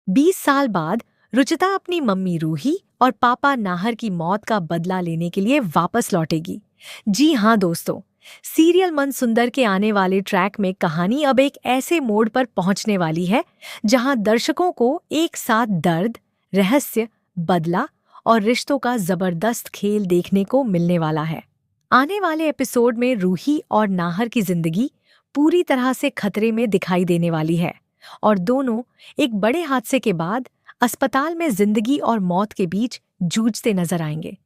20 साल बाद रुचिता अपनी मम्मी रूही और पापा नाहर की मौत का बदला लेने के लिए वापस लौटेगी। जी हाँ दोस्तों, सीरियल मन सुंदर के आने वाले ट्रैक में कहानी अब एक ऐसे मोड़ पर पहुंचने वाली है जहां दर्शकों को एक साथ दर्द, रहस्य, बदला और रिश्तों का जबरदस्त खेल देखने को मिलने वाला है। आने वाले एपिसोड में रूही और नाहर की जिंदगी पूरी तरह से खतरे में दिखाई देने वाली है और दोनों एक बड़े हादसे के बाद अस्पताल में जिंदगी और मौत के बीच जूझते नजर आएंगे।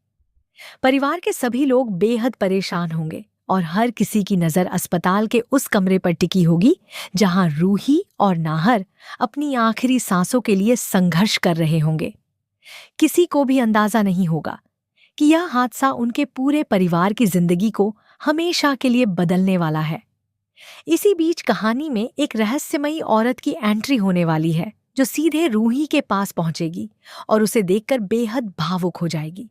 परिवार के सभी लोग बेहद परेशान होंगे और हर किसी की नजर अस्पताल के उस कमरे पर टिकी होगी जहां रूही और नाहर अपनी आखिरी सांसों के लिए संघर्ष कर रहे होंगे। किसी को भी अंदाजा नहीं होगा कि यह हादसा उनके पूरे परिवार की जिंदगी को हमेशा के लिए बदलने वाला है। इसी बीच कहानी में एक रहस्यमयी औरत की एंट्री होने वाली है जो सीधे रूही के पास पहुंचेगी और उसे देखकर बेहद भावुक हो जाएगी।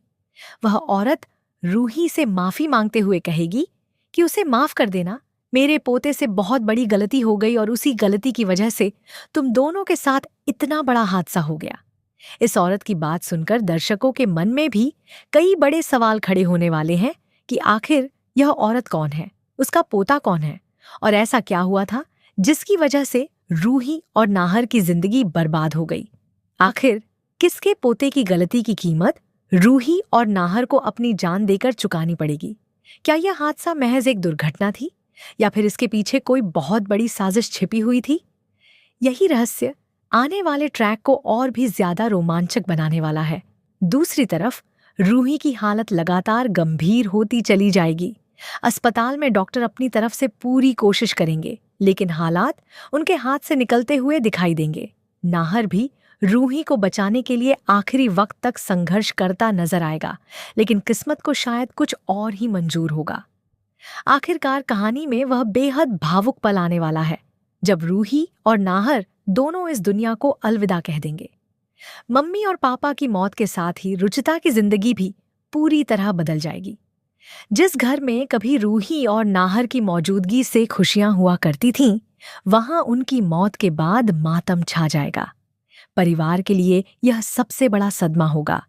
वह औरत रूही से माफी मांगते हुए कहेगी कि उसे माफ कर देना, मेरे पोते से बहुत बड़ी गलती हो गई और उसी गलती की वजह से तुम दोनों के साथ इतना बड़ा हादसा हो गया। इस औरत की बात सुनकर दर्शकों के मन में भी कई बड़े सवाल खड़े होने वाले हैं कि आखिर यह औरत कौन है, उसका पोता कौन है और ऐसा क्या हुआ था जिसकी वजह से रूही और नाहर की जिंदगी बर्बाद हो गई। आखिर किसके पोते की गलती की कीमत रूही और नाहर को अपनी जान देकर चुकानी पड़ेगी? क्या यह हादसा महज एक दुर्घटना थी या फिर इसके पीछे कोई बहुत बड़ी साजिश छिपी हुई थी? यही रहस्य आने वाले ट्रैक को और भी ज्यादा रोमांचक बनाने वाला है। दूसरी तरफ रूही की हालत लगातार गंभीर होती चली जाएगी। अस्पताल में डॉक्टर अपनी तरफ से पूरी कोशिश करेंगे, लेकिन हालात उनके हाथ से निकलते हुए दिखाई देंगे। नाहर भी रूही को बचाने के लिए आखिरी वक्त तक संघर्ष करता नजर आएगा, लेकिन किस्मत को शायद कुछ और ही मंजूर होगा। आखिरकार कहानी में वह बेहद भावुक पल आने वाला है जब रूही और नाहर दोनों इस दुनिया को अलविदा कह देंगे। मम्मी और पापा की मौत के साथ ही रुचिता की जिंदगी भी पूरी तरह बदल जाएगी। जिस घर में कभी रूही और नाहर की मौजूदगी से खुशियां हुआ करती थीं, वहां उनकी मौत के बाद मातम छा जाएगा। परिवार के लिए यह सबसे बड़ा सदमा होगा,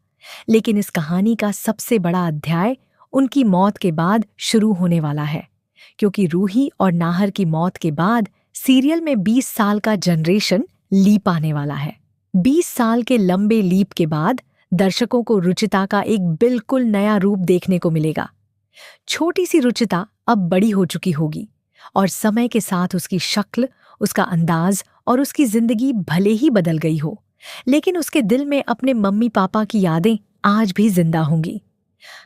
लेकिन इस कहानी का सबसे बड़ा अध्याय उनकी मौत के बाद शुरू होने वाला है, क्योंकि रूही और नाहर की मौत के बाद सीरियल में 20 साल का जनरेशन लीप आने वाला है। 20 साल के लंबे लीप के बाद दर्शकों को रुचिता का एक बिल्कुल नया रूप देखने को मिलेगा। छोटी सी रुचिता अब बड़ी हो चुकी होगी और समय के साथ उसकी शक्ल, उसका अंदाज और उसकी जिंदगी भले ही बदल गई हो, लेकिन उसके दिल में अपने मम्मी पापा की यादें आज भी जिंदा होंगी।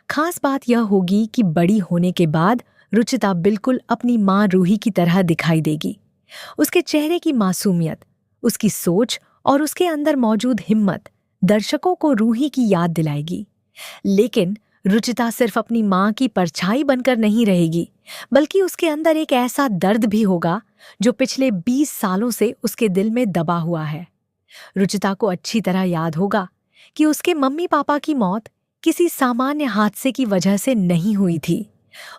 खास बात यह होगी कि बड़ी होने के बाद रुचिता बिल्कुल अपनी माँ रूही की तरह दिखाई देगी। उसके चेहरे की मासूमियत, उसकी सोच और उसके अंदर मौजूद हिम्मत दर्शकों को रूही की याद दिलाएगी। लेकिन रुचिता सिर्फ अपनी माँ की परछाई बनकर नहीं रहेगी, बल्कि उसके अंदर एक ऐसा दर्द भी होगा जो पिछले 20 सालों से उसके दिल में दबा हुआ है। रुचिता को अच्छी तरह याद होगा कि उसके मम्मी पापा की मौत किसी सामान्य हादसे की वजह से नहीं हुई थी।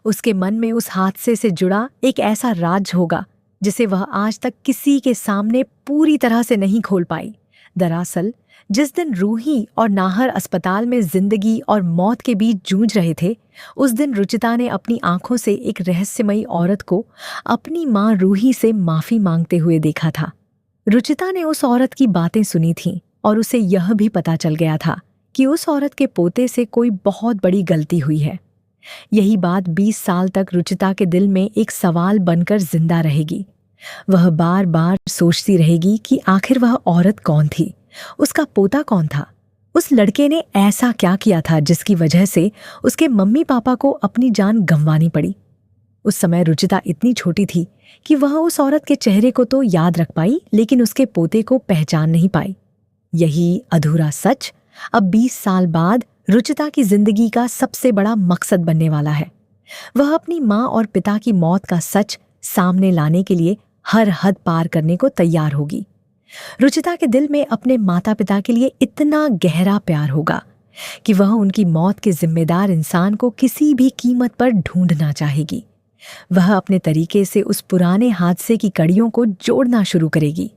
उसके मन में उस हादसे से जुड़ा एक ऐसा राज होगा जिसे वह आज तक किसी के सामने पूरी तरह से नहीं खोल पाई। दरअसल जिस दिन रूही और नाहर अस्पताल में जिंदगी और मौत के बीच जूझ रहे थे, उस दिन रुचिता ने अपनी आंखों से एक रहस्यमयी औरत को अपनी माँ रूही से माफी मांगते हुए देखा था। रुचिता ने उस औरत की बातें सुनी थीं और उसे यह भी पता चल गया था कि उस औरत के पोते से कोई बहुत बड़ी गलती हुई है। यही बात 20 साल तक रुचिता के दिल में एक सवाल बनकर जिंदा रहेगी। वह बार बार सोचती रहेगी कि आखिर वह औरत कौन थी, उसका पोता कौन था, उस लड़के ने ऐसा क्या किया था जिसकी वजह से उसके मम्मी पापा को अपनी जान गंवानी पड़ी। उस समय रुचिता इतनी छोटी थी कि वह उस औरत के चेहरे को तो याद रख पाई, लेकिन उसके पोते को पहचान नहीं पाई। यही अधूरा सच अब 20 साल बाद रुचिता की जिंदगी का सबसे बड़ा मकसद बनने वाला है। वह अपनी माँ और पिता की मौत का सच सामने लाने के लिए हर हद पार करने को तैयार होगी। रुचिता के दिल में अपने माता पिता के लिए इतना गहरा प्यार होगा कि वह उनकी मौत के जिम्मेदार इंसान को किसी भी कीमत पर ढूंढना चाहेगी। वह अपने तरीके से उस पुराने हादसे की कड़ियों को जोड़ना शुरू करेगी।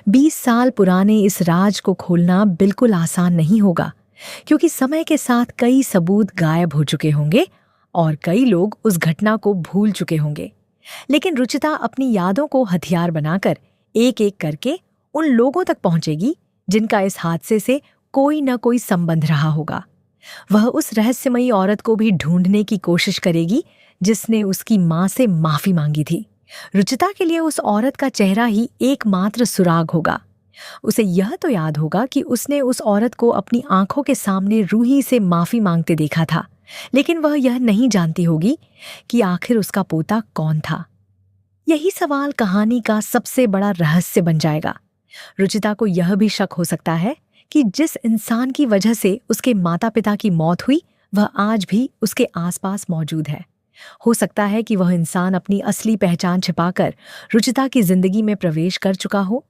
20 साल पुराने इस राज को खोलना बिल्कुल आसान नहीं होगा, क्योंकि समय के साथ कई सबूत गायब हो चुके होंगे और कई लोग उस घटना को भूल चुके होंगे। लेकिन रुचिता अपनी यादों को हथियार बनाकर एक एक करके उन लोगों तक पहुंचेगी जिनका इस हादसे से कोई न कोई संबंध रहा होगा। वह उस रहस्यमयी औरत को भी ढूंढने की कोशिश करेगी जिसने उसकी मां से माफी मांगी थी। रुचिता के लिए उस औरत का चेहरा ही एकमात्र सुराग होगा। उसे यह तो याद होगा कि उसने उस औरत को अपनी आंखों के सामने रूही से माफी मांगते देखा था, लेकिन वह यह नहीं जानती होगी कि आखिर उसका पोता कौन था। यही सवाल कहानी का सबसे बड़ा रहस्य बन जाएगा। रुचिता को यह भी शक हो सकता है कि जिस इंसान की वजह से उसके माता पिता की मौत हुई वह आज भी उसके आसपास मौजूद है। हो सकता है कि वह इंसान अपनी असली पहचान छिपाकर रुचिता की जिंदगी में प्रवेश कर चुका हो।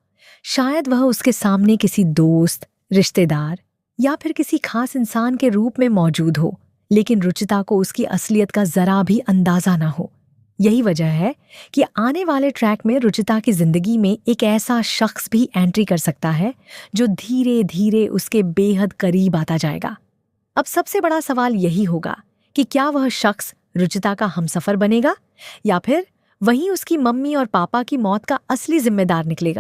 शायद वह उसके सामने किसी दोस्त, रिश्तेदार या फिर किसी खास इंसान के रूप में मौजूद हो, लेकिन रुचिता को उसकी असलियत का जरा भी अंदाजा ना हो। यही वजह है कि आने वाले ट्रैक में रुचिता की जिंदगी में एक ऐसा शख्स भी एंट्री कर सकता है जो धीरे धीरे उसके बेहद करीब आता जाएगा। अब सबसे बड़ा सवाल यही होगा कि क्या वह शख्स रुचिता का हमसफर बनेगा या फिर वहीं उसकी मम्मी और पापा की मौत का असली जिम्मेदार निकलेगा।